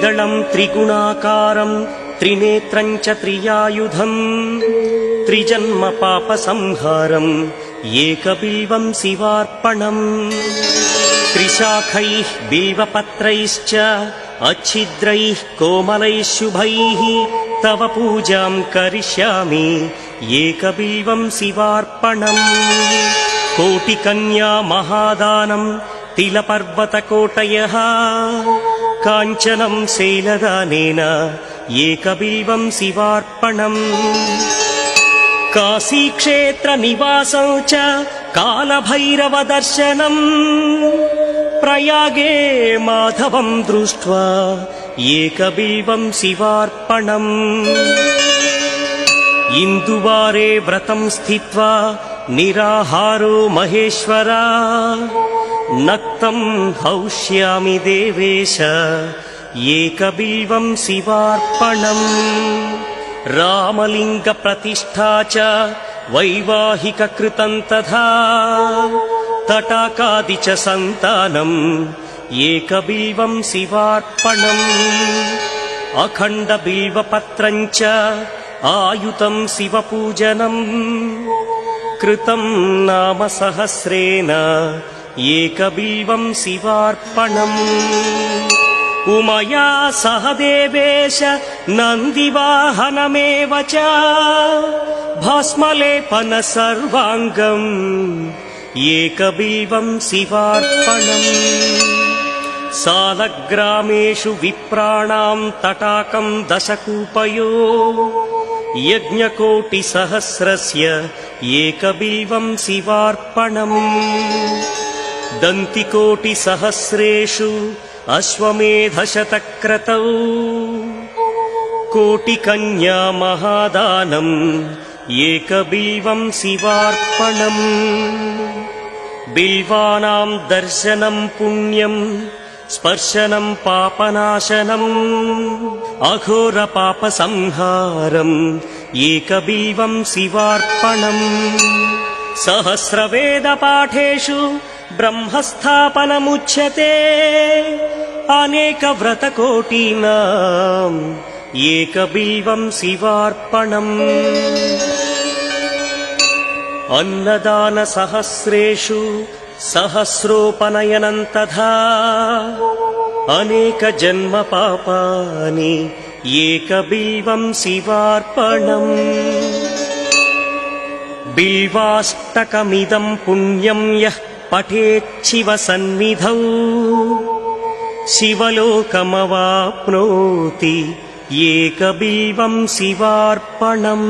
त्रिदलं त्रिगुणाकारं त्रिनेत्रं च त्रियायुधं त्रिजन्म पापसंहारम् एकबिल्वं शिवार्पणम् त्रिशाखैः बिल्वपत्रैश्च अच्छिद्रैः कोमलैः शुभैः तव पूजां करिष्यामि एकबिल्वं शिवार्पणम् कोटिकन्या महादानं तिलपर्वतकोटयः काञ्चनं शैलदानेन एकबिल्वं शिवार्पणम् काशीक्षेत्रनिवासं च कालभैरवदर्शनम् प्रयागे माधवं दृष्ट्वा एकबिल्वं शिवार्पणम् इन्दुवारे व्रतं स्थित्वा निराहारो महेश्वरा नक्तं हौष्यामि देवेश एकबिल्वं शिवार्पणम् रामलिङ्गप्रतिष्ठा च वैवाहिककृतं तथा तटाकादि च सन्तानम् एकबिल्वं शिवार्पणम् अखण्डबिल्वपत्रं च आयुतं शिवपूजनम् कृतं नाम सहस्रेण एकबिल्वं शिवार्पणम् उमया सह देवेश नन्दिवाहनमेव च भस्मलेपन सर्वाङ्गम् एकबिल्वं शिवार्पणम् सालग्रामेषु विप्राणां तटाकं दशकूपयो यज्ञकोटिसहस्रस्य एकबिल्वं शिवार्पणम् दन्तिकोटिसहस्रेषु अश्वमेधशतक्रतौ कोटिकन्या महादानम् एकबिल्वं शिवार्पणम् बिल्वानां दर्शनं पुण्यं स्पर्शनं पापनाशनम् अघोरपापसंहारम् एकबिल्वं शिवार्पणम् सहस्रवेदपाठेषु ब्रह्मस्थापनमुच्यते अनेकव्रतकोटीनाम् एकबिल्वं शिवार्पणम् अन्नदानसहस्रेषु सहस्रोपनयनं तथा अनेकजन्म पापानि एकबिल्वं शिवार्पणम् बिल्वाष्टकमिदं पुण्यं यः पठेच्छिवसन्निधौ शिवलोकमवाप्नोति एकबिल्वं शिवार्पणम्।